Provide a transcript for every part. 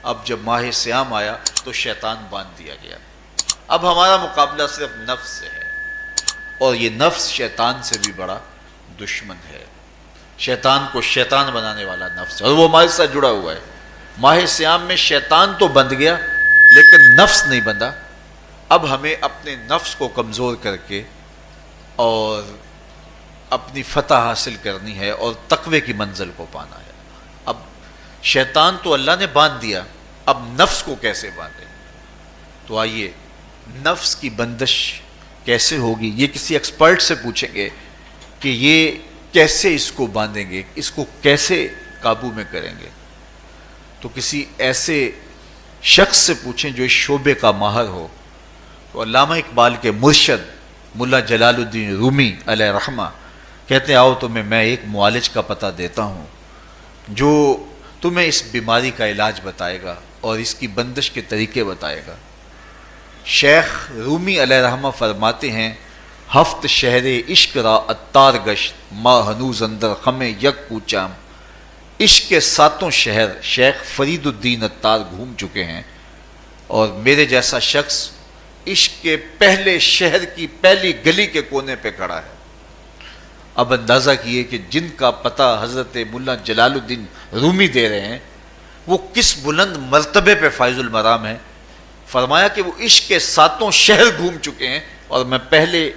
اب جب ماہ سیام آیا تو شیطان باندھ دیا گیا. اب ہمارا مقابلہ صرف نفس سے ہے، اور یہ نفس شیطان سے بھی بڑا دشمن ہے. شیطان کو شیطان بنانے والا نفس ہے، اور وہ ہمارے ساتھ جڑا ہوا ہے. ماہ سیام میں شیطان تو بند گیا لیکن نفس نہیں بندھا. اب ہمیں اپنے نفس کو کمزور کر کے اور اپنی فتح حاصل کرنی ہے اور تقوی کی منزل کو پانا ہے. اب شیطان تو اللہ نے باندھ دیا، اب نفس کو کیسے باندھیں؟ تو آئیے نفس کی بندش کیسے ہوگی یہ کسی ایکسپرٹ سے پوچھیں گے کہ یہ کیسے اس کو باندھیں گے، اس کو کیسے قابو میں کریں گے. تو کسی ایسے شخص سے پوچھیں جو اس شعبے کا ماہر ہو. تو علامہ اقبال کے مرشد ملا جلال الدین رومی علیہ رحمہ کہتے ہیں آؤ تمہیں میں ایک معالج کا پتہ دیتا ہوں جو تمہیں اس بیماری کا علاج بتائے گا اور اس کی بندش کے طریقے بتائے گا. شیخ رومی علیہ رحمہ فرماتے ہیں ہفت شہر عشق را اتار گشت ما ہنوز اندر خم یک کوچام. عشق کے 7 شہر شیخ فرید الدین اتار گھوم چکے ہیں، اور میرے جیسا شخص عشق کے پہلے شہر کی پہلی گلی کے کونے پہ کھڑا ہے. اب اندازہ کیے کہ جن کا پتہ حضرت ملا جلال الدین رومی دے رہے ہیں وہ کس بلند مرتبے پہ فائز المرام ہے. فرمایا کہ وہ عشق کے 7 شہر گھوم چکے ہیں اور میں پہلے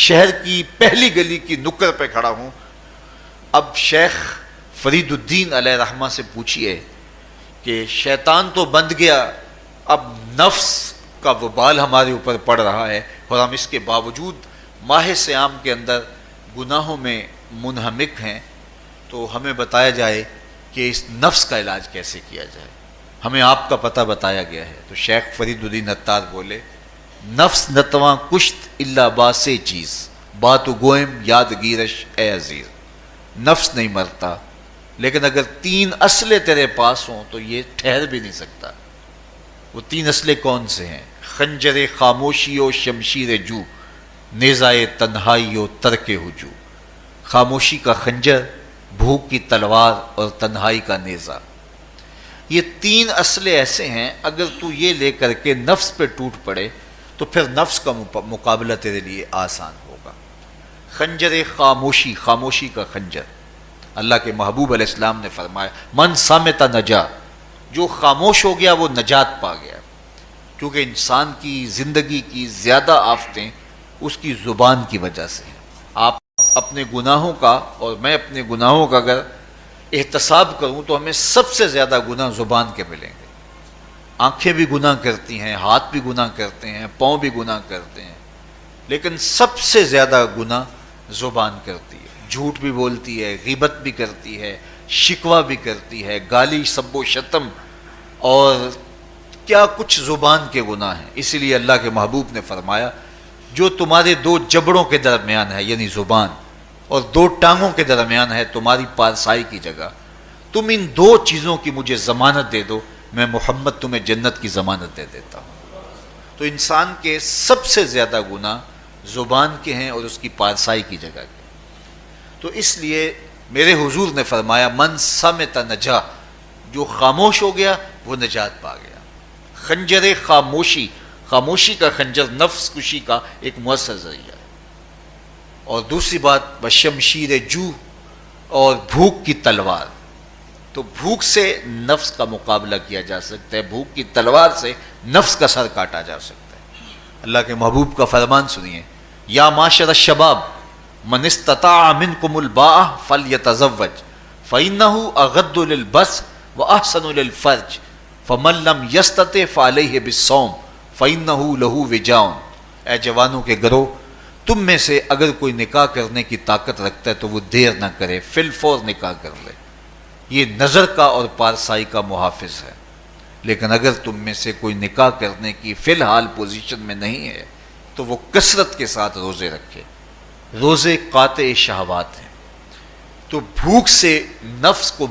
شہر کی پہلی گلی کی نکر پہ کھڑا ہوں. اب شیخ فرید الدین علیہ رحمہ سے پوچھئے کہ شیطان تو بند گیا، اب نفس کا وبال ہمارے اوپر پڑ رہا ہے اور ہم اس کے باوجود ماہ سیام کے اندر گناہوں میں منہمک ہیں، تو ہمیں بتایا جائے کہ اس نفس کا علاج کیسے کیا جائے. ہمیں آپ کا پتہ بتایا گیا ہے. تو شیخ فرید الدین اتار بولے نفس نتواں کشت اللہ باسے چیز بات گوئم یاد گیرش اے عزیز. نفس نہیں مرتا لیکن اگر 3 اسلحے تیرے پاس ہوں تو یہ ٹھہر بھی نہیں سکتا. وہ 3 اسلحے کون سے ہیں؟ خنجر خاموشی و شمشیر جو، نیزائے تنہائی و ترک ہجو. خاموشی کا خنجر، بھوک کی تلوار اور تنہائی کا نیزہ. یہ 3 اسلحے ایسے ہیں اگر تو یہ لے کر کے نفس پہ ٹوٹ پڑے تو پھر نفس کا مقابلہ تیرے لیے آسان ہوگا. خنجر خاموشی، خاموشی کا خنجر. اللہ کے محبوب علیہ السلام نے فرمایا من صامت نجا، جو خاموش ہو گیا وہ نجات پا گیا. کیونکہ انسان کی زندگی کی زیادہ آفتیں اس کی زبان کی وجہ سے ہیں. آپ اپنے گناہوں کا اور میں اپنے گناہوں کا اگر احتساب کروں تو ہمیں سب سے زیادہ گناہ زبان کے ملیں گے. آنکھیں بھی گناہ کرتی ہیں، ہاتھ بھی گناہ کرتے ہیں، پاؤں بھی گناہ کرتے ہیں، لیکن سب سے زیادہ گناہ زبان کرتی ہے. جھوٹ بھی بولتی ہے، غیبت بھی کرتی ہے، شکوہ بھی کرتی ہے، گالی سب و شتم اور کیا کچھ زبان کے گناہ ہیں. اسی لیے اللہ کے محبوب نے فرمایا جو تمہارے 2 جبڑوں کے درمیان ہے یعنی زبان اور 2 ٹانگوں کے درمیان ہے تمہاری پارسائی کی جگہ، تم ان 2 چیزوں کی مجھے ضمانت دے دو، میں محمد تمہیں جنت کی ضمانت دے دیتا ہوں. تو انسان کے سب سے زیادہ گناہ زبان کے ہیں اور اس کی پارسائی کی جگہ کے. تو اس لیے میرے حضور نے فرمایا من صمت نجا، جو خاموش ہو گیا وہ نجات پا گیا. خنجر خاموشی، خاموشی کا خنجر نفس کشی کا ایک مؤثر ذریعہ ہے. اور دوسری بات بشمشیر جو، اور بھوک کی تلوار. تو بھوک سے نفس کا مقابلہ کیا جا سکتا ہے، بھوک کی تلوار سے نفس کا سر کاٹا جا سکتا ہے. اللہ کے محبوب کا فرمان سنیے یا معاشر الشباب من استطاع منکم الباء فلیتزوج فإنہ اغض للبصر واحسن للفرج فمن لم یستطع فعلیہ بالصوم فإنہ لہ وجاء. اے جوانوں کے گروہ، تم میں سے اگر کوئی نکاح کرنے کی طاقت رکھتا ہے تو وہ دیر نہ کرے، فی الفور نکاح کر لے. یہ نظر کا اور پارسائی کا محافظ ہے. لیکن اگر تم میں سے کوئی نکاح کرنے کی فی الحال پوزیشن میں نہیں ہے تو وہ کثرت کے ساتھ روزے رکھے. روزے قاطع شہوات ہیں. تو بھوک سے نفس کو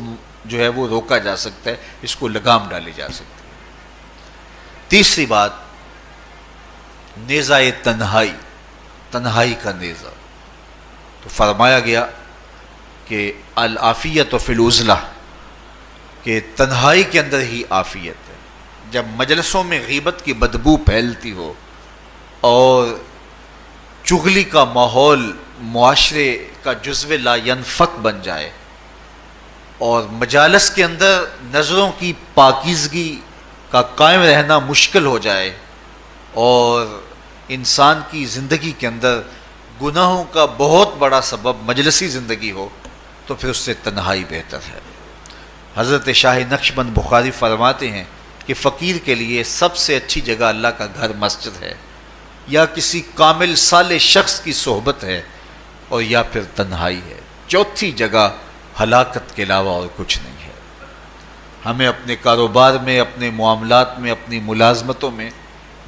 جو ہے وہ روکا جا سکتا ہے، اس کو لگام ڈالی جا سکتی ہے. تیسری بات نیزہ تنہائی، تنہائی کا نیزہ. تو فرمایا گیا کہ العافیت فی العزلہ، کہ تنہائی کے اندر ہی عافیت ہے. جب مجلسوں میں غیبت کی بدبو پھیلتی ہو اور چغلی کا ماحول معاشرے کا جزو لا ینفک بن جائے اور مجالس کے اندر نظروں کی پاکیزگی کا قائم رہنا مشکل ہو جائے اور انسان کی زندگی کے اندر گناہوں کا بہت بڑا سبب مجلسی زندگی ہو تو پھر اس سے تنہائی بہتر ہے۔ حضرت شاہ نقشبند بخاری فرماتے ہیں کہ فقیر کے لیے سب سے اچھی جگہ اللہ کا گھر مسجد ہے، یا کسی کامل صالح شخص کی صحبت ہے، اور یا پھر تنہائی ہے۔ چوتھی جگہ ہلاکت کے علاوہ اور کچھ نہیں ہے۔ ہمیں اپنے کاروبار میں، اپنے معاملات میں، اپنی ملازمتوں میں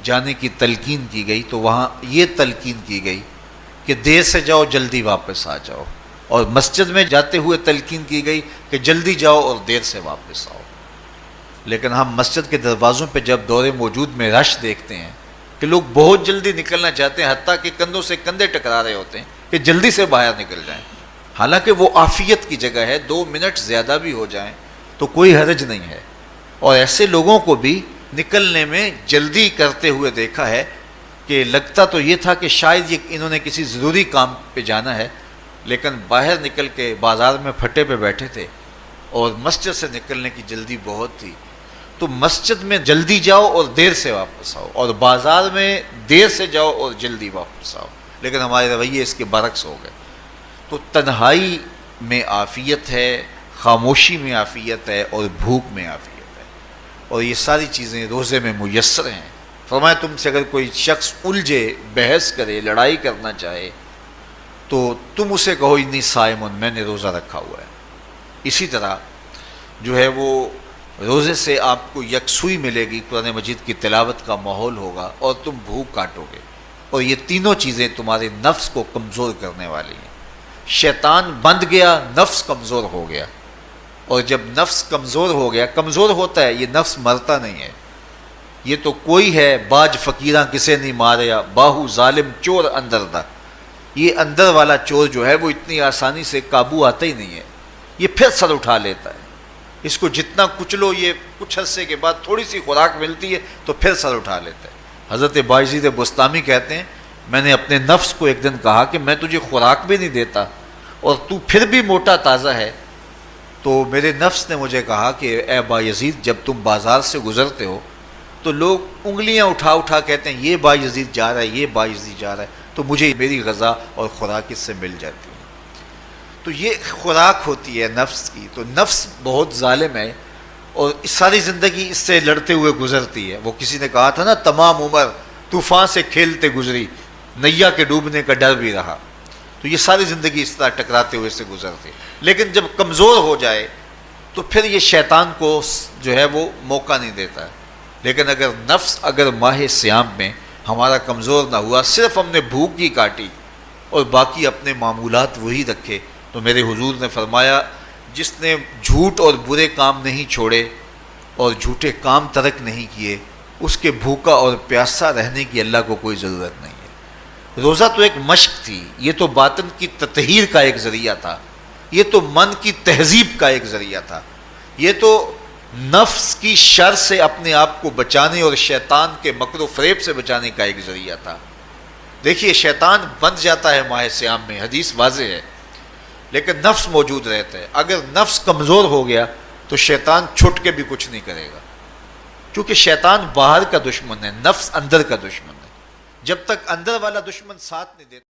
جانے کی تلقین کی گئی تو وہاں یہ تلقین کی گئی کہ دیر سے جاؤ جلدی واپس آ جاؤ، اور مسجد میں جاتے ہوئے تلقین کی گئی کہ جلدی جاؤ اور دیر سے واپس آؤ۔ لیکن ہم مسجد کے دروازوں پہ جب دور موجود میں رش دیکھتے ہیں کہ لوگ بہت جلدی نکلنا چاہتے ہیں، حتیٰ کہ کندھوں سے کندھے ٹکرا رہے ہوتے ہیں کہ جلدی سے باہر نکل جائیں، حالانکہ وہ عافیت کی جگہ ہے، 2 منٹ زیادہ بھی ہو جائیں تو کوئی حرج نہیں ہے۔ اور ایسے لوگوں کو بھی نکلنے میں جلدی کرتے ہوئے دیکھا ہے کہ لگتا تو یہ تھا کہ شاید یہ انہوں نے کسی ضروری کام پہ جانا ہے، لیکن باہر نکل کے بازار میں پھٹے پہ بیٹھے تھے اور مسجد سے نکلنے کی جلدی بہت تھی۔ تو مسجد میں جلدی جاؤ اور دیر سے واپس آؤ، اور بازار میں دیر سے جاؤ اور جلدی واپس آؤ، لیکن ہمارے رویے اس کے برعکس ہو گئے۔ تو تنہائی میں عافیت ہے، خاموشی میں عافیت ہے، اور بھوک میں عافیت ہے، اور یہ ساری چیزیں روزے میں میسر ہیں۔ فرمایا تم سے اگر کوئی شخص الجھے، بحث کرے، لڑائی کرنا چاہے تو تم اسے کہو انی صائم، میں نے روزہ رکھا ہوا ہے۔ اسی طرح جو ہے وہ روزے سے آپ کو یکسوئی ملے گی، قرآن مجید کی تلاوت کا ماحول ہوگا اور تم بھوک کاٹو گے، اور یہ تینوں چیزیں تمہارے نفس کو کمزور کرنے والی ہیں۔ شیطان بند گیا، نفس کمزور ہو گیا، اور جب نفس کمزور ہو گیا، کمزور ہوتا ہے، یہ نفس مرتا نہیں ہے۔ یہ تو کوئی ہے باج فقیراں کسے نہیں ماریا، باہو ظالم چور اندر دا، یہ اندر والا چور جو ہے وہ اتنی آسانی سے قابو آتا ہی نہیں ہے، یہ پھر سر اٹھا لیتا ہے۔ اس کو جتنا کچلو، یہ کچھ عرصے کے بعد تھوڑی سی خوراک ملتی ہے تو پھر سر اٹھا لیتا ہے۔ حضرت باجید بستامی کہتے ہیں میں نے اپنے نفس کو ایک دن کہا کہ میں تجھے خوراک بھی نہیں دیتا اور تو پھر بھی موٹا تازہ ہے، تو میرے نفس نے مجھے کہا کہ اے بایزید، جب تم بازار سے گزرتے ہو تو لوگ انگلیاں اٹھا اٹھا کہتے ہیں یہ بایزید جا رہا ہے، یہ بایزید جا رہا ہے، تو مجھے میری غذا اور خوراک اس سے مل جاتی ہے۔ تو یہ خوراک ہوتی ہے نفس کی۔ تو نفس بہت ظالم ہے اور ساری زندگی اس سے لڑتے ہوئے گزرتی ہے۔ وہ کسی نے کہا تھا نا، تمام عمر طوفان سے کھیلتے گزری، نیا کے ڈوبنے کا ڈر بھی رہا۔ تو یہ ساری زندگی اس طرح ٹکراتے ہوئے سے گزرتی، لیکن جب کمزور ہو جائے تو پھر یہ شیطان کو جو ہے وہ موقع نہیں دیتا ہے۔ لیکن اگر نفس ماہ صیام میں ہمارا کمزور نہ ہوا، صرف ہم نے بھوک ہی کاٹی اور باقی اپنے معمولات وہی رکھے، تو میرے حضور نے فرمایا جس نے جھوٹ اور برے کام نہیں چھوڑے اور جھوٹے کام ترک نہیں کیے، اس کے بھوکا اور پیاسا رہنے کی اللہ کو کوئی ضرورت نہیں ہے۔ روزہ تو ایک مشق تھی، یہ تو باطن کی تطہیر کا ایک ذریعہ تھا، یہ تو من کی تہذیب کا ایک ذریعہ تھا، یہ تو نفس کی شر سے اپنے آپ کو بچانے اور شیطان کے مکر و فریب سے بچانے کا ایک ذریعہ تھا۔ دیکھیے شیطان بند جاتا ہے ماہ صیام میں، حدیث واضح ہے، لیکن نفس موجود رہتا ہے۔ اگر نفس کمزور ہو گیا تو شیطان چھٹ کے بھی کچھ نہیں کرے گا، کیونکہ شیطان باہر کا دشمن ہے، نفس اندر کا دشمن ہے۔ جب تک اندر والا دشمن ساتھ نہیں دیتا